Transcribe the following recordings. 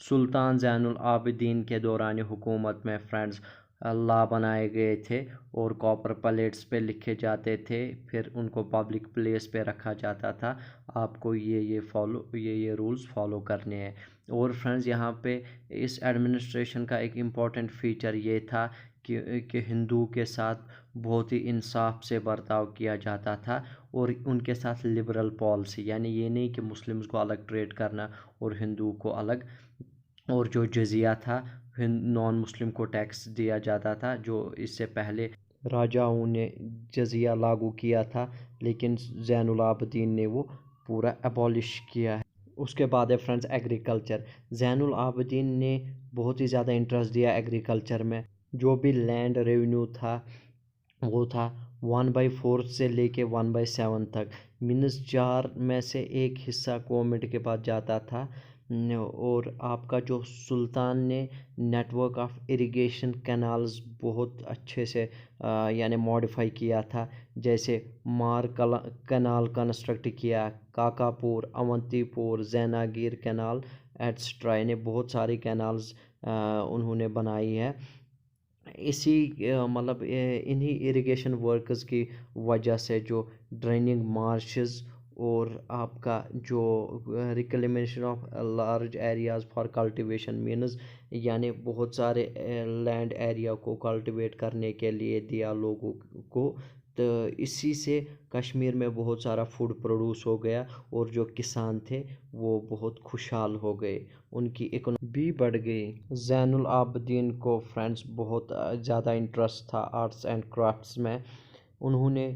سلطان زین العابدین کے دوران حکومت میں فرینڈز لا بنائے گئے تھے اور کاپر پلیٹس پہ لکھے جاتے تھے، پھر ان کو پبلک پلیس پہ رکھا جاتا تھا، آپ کو یہ رولز فالو کرنے ہیں۔ اور فرینڈز یہاں پہ اس ایڈمنسٹریشن کا ایک امپورٹنٹ فیچر یہ تھا کہ ہندو کے ساتھ بہت ہی انصاف سے برتاؤ کیا جاتا تھا، اور ان کے ساتھ لبرل پالیسی، یعنی یہ نہیں کہ مسلمز کو الگ ٹریٹ کرنا اور ہندو کو الگ، اور جو جزیہ تھا نان مسلم کو ٹیکس دیا جاتا تھا، جو اس سے پہلے راجاؤں نے جزیہ لاگو کیا تھا، لیکن زین العابدین نے وہ پورا ابالش کیا ہے۔ اس کے بعد ہے فرینڈز ایگریکلچر۔ زین العابدین نے بہت ہی زیادہ انٹرسٹ دیا ایگریکلچر میں، جو بھی لینڈ ریونیو تھا وہ تھا 1/4 سے لے کے 1/7 تک، مینز 4 میں سے 1 حصہ گورنمنٹ کے پاس جاتا تھا۔ اور آپ کا جو سلطان نے network of irrigation canals بہت اچھے سے یعنی ماڈیفائی کیا تھا، جیسے مار کینال کنسٹرکٹ کیا، کاکا پور، اونتی پور، زیناگیر کینال ایٹسٹرا، یعنی بہت ساری کینالز انہوں نے بنائی ہے۔ مطلب انہی اریگیشن ورکز کی وجہ سے جو ڈریننگ مارشز اور آپ کا جو reclamation of large areas for cultivation means, یعنی بہت سارے لینڈ ایریا کو کلٹیویٹ کرنے کے لیے دیا لوگوں کو، تو اسی سے کشمیر میں بہت سارا فوڈ پروڈیوس ہو گیا، اور جو کسان تھے وہ بہت خوشحال ہو گئے، ان کی اکنامی بھی بڑھ گئی۔ زین العابدین کو فرینڈز بہت زیادہ انٹرسٹ تھا آرٹس اینڈ کرافٹس میں، انہوں نے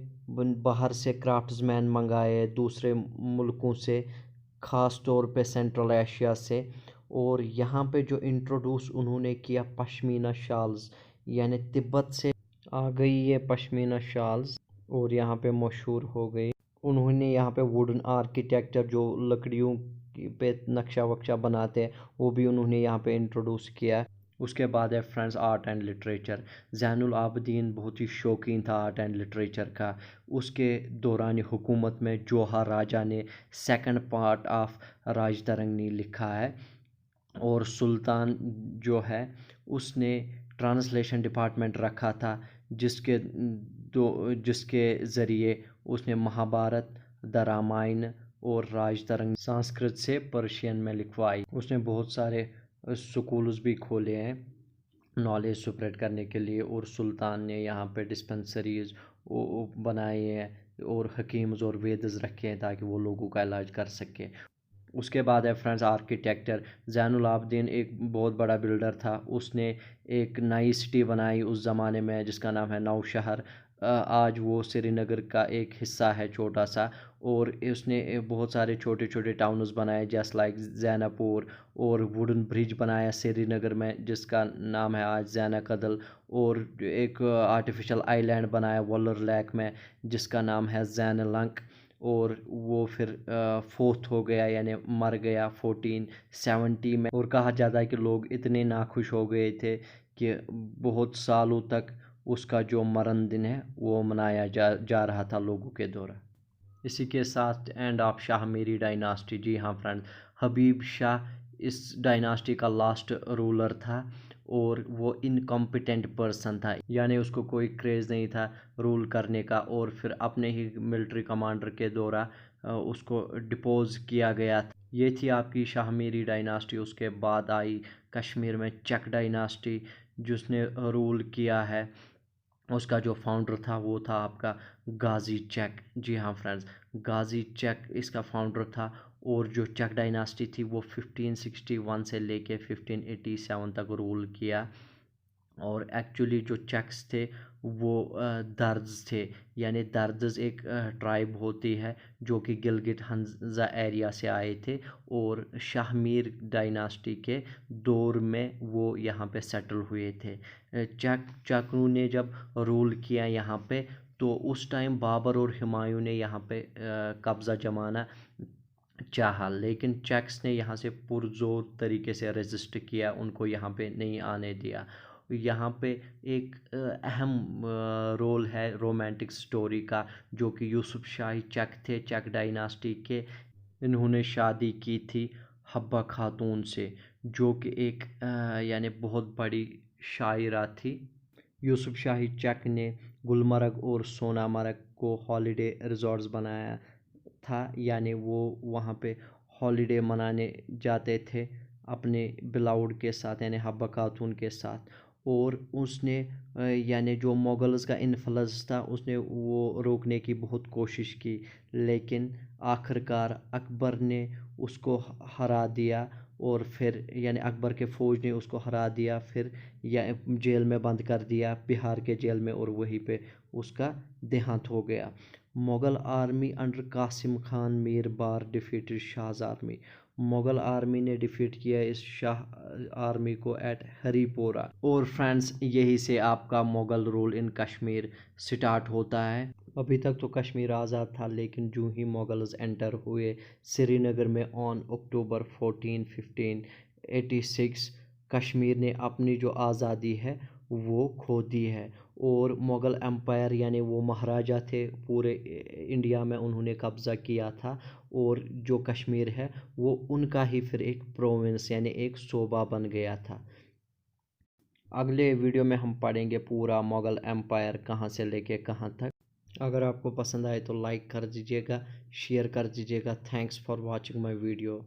باہر سے کرافٹس مین منگائے، دوسرے ملکوں سے، خاص طور پہ سینٹرل ایشیا سے، اور یہاں پہ جو انٹروڈیوس انہوں نے کیا پشمینہ شالز، یعنی تبت سے آ گئی یہ پشمینہ شالز اور یہاں پہ مشہور ہو گئی۔ انہوں نے یہاں پہ ووڈن آرکیٹیکچر، جو لکڑیوں پہ نقشہ وقشہ بناتے ہیں، وہ بھی انہوں نے یہاں پہ انٹروڈیوس کیا۔ اس کے بعد ہے فرینڈز آرٹ اینڈ لٹریچر۔ زین العابدین بہت ہی شوقین تھا آرٹ اینڈ لٹریچر کا۔ اس کے دوران حکومت میں جوہر راجہ نے 2nd پارٹ آف راج ترنگی لکھا ہے، اور سلطان جو ہے اس نے ٹرانسلیشن ڈپارٹمنٹ رکھا تھا، جس کے ذریعے اس نے مہابھارت، دا رامائن اور راج ترنگ سنسکرت سے پرشین میں لکھوائی۔ اس نے بہت سارے سکولز بھی کھولے ہیں نالج سپریڈ کرنے کے لیے، اور سلطان نے یہاں پہ ڈسپنسریز بنائے ہیں اور حکیمز اور ویدز رکھے ہیں تاکہ وہ لوگوں کا علاج کر سکے۔ اس کے بعد ہے فرینڈز آرکیٹیکچر۔ زین العابدین ایک بہت بڑا بلڈر تھا، اس نے ایک نئی سٹی بنائی اس زمانے میں جس کا نام ہے نوشہر، آج وہ سری نگر کا ایک حصہ ہے چھوٹا سا، اور اس نے بہت سارے چھوٹے چھوٹے ٹاؤنز بنائے جیسے لائک زینا پور، اور ووڈن برج بنایا سری نگر میں جس کا نام ہے آج زینا کدل، اور ایک آرٹیفیشل آئی لینڈ بنایا ولر لیک میں جس کا نام ہے زین لنک، اور وہ پھر فوت ہو گیا یعنی مر گیا 1470 میں، اور کہا جاتا ہے کہ لوگ اتنے ناخوش ہو گئے تھے کہ بہت سالوں تک اس کا جو مرن دن ہے وہ منایا جا رہا تھا لوگوں کے دوران۔ اسی کے ساتھ اینڈ آف شاہ میری ڈائناسٹی۔ جی ہاں فرینڈ، حبیب شاہ اس ڈائناسٹی کا لاسٹ رولر تھا، اور وہ انکمپیٹنٹ پرسن تھا، یعنی اس کو کوئی کریز نہیں تھا رول کرنے کا، اور پھر اپنے ہی ملٹری کمانڈر کے دوران اس کو ڈپوز کیا گیا تھا۔ یہ تھی آپ کی شاہ میری ڈائناسٹی۔ اس کے بعد آئی کشمیر میں چک ڈائناسٹی جس نے رول کیا ہے، اس کا جو فاؤنڈر تھا وہ تھا آپ کا غازی چک۔ جی ہاں فرینڈز، غازی چک اس کا فاؤنڈر تھا، اور جو چک ڈائناسٹی تھی وہ 1561 سے لے کے 1587 تک رول کیا، اور ایکچولی جو چکس تھے وہ درز تھے، یعنی دردز ایک ٹرائب ہوتی ہے جو کہ گلگت ہنزا ایریا سے آئے تھے، اور شاہ میر ڈائناسٹی کے دور میں وہ یہاں پہ سیٹل ہوئے تھے۔ چکوں نے جب رول کیا یہاں پہ، تو اس ٹائم بابر اور ہمایوں نے یہاں پہ قبضہ جمانا چاہا، لیکن چکس نے یہاں سے پرزور طریقے سے ریزسٹ کیا، ان کو یہاں پہ نہیں آنے دیا۔ یہاں پہ ایک اہم رول ہے رومانٹک سٹوری کا، جو کہ یوسف شاہی چک تھے چک ڈائناسٹی کے، انہوں نے شادی کی تھی حبہ خاتون سے، جو کہ ایک یعنی بہت بڑی شاعرہ تھی۔ یوسف شاہی چک نے گلمرگ اور سونامرگ کو ہالیڈے ریزورٹس بنایا تھا، یعنی وہ وہاں پہ ہالیڈے منانے جاتے تھے اپنے بلاؤڈ کے ساتھ یعنی حبہ خاتون کے ساتھ۔ اور اس نے یعنی جو مغلز کا انفلنس تھا اس نے وہ روکنے کی بہت کوشش کی، لیکن آخر کار اکبر نے اس کو ہرا دیا، اور پھر یعنی اکبر کے فوج نے اس کو ہرا دیا، پھر جیل میں بند کر دیا بہار کے جیل میں، اور وہیں پہ اس کا دیہانت ہو گیا۔ Mughal army under Qasim Khan Mir Bahr defeated شاہز آرمی۔ مغل آرمی نے ڈیفیٹ کیا اس شاہ آرمی کو ایٹ ہری پورہ۔ اور فرینڈس، یہی سے آپ کا Mughal rule in Kashmir start ہوتا ہے۔ ابھی تک تو کشمیر آزاد تھا، لیکن جو ہی مغلز انٹر ہوئے سری نگر میں آن اکتوبر 14، 1586، کشمیر نے اپنی جو آزادی ہے وہ کھو دی ہے، اور مغل امپائر یعنی وہ مہاراجہ تھے پورے انڈیا میں، انہوں نے قبضہ کیا تھا، اور جو کشمیر ہے وہ ان کا ہی پھر ایک پروونس یعنی ایک صوبہ بن گیا تھا۔ اگلے ویڈیو میں ہم پڑھیں گے پورا مغل امپائر کہاں سے لے کے کہاں تک۔ اگر آپ کو پسند آئے تو لائک کر دیجیے گا، شیئر کر دیجیے گا۔ Thanks for watching my video.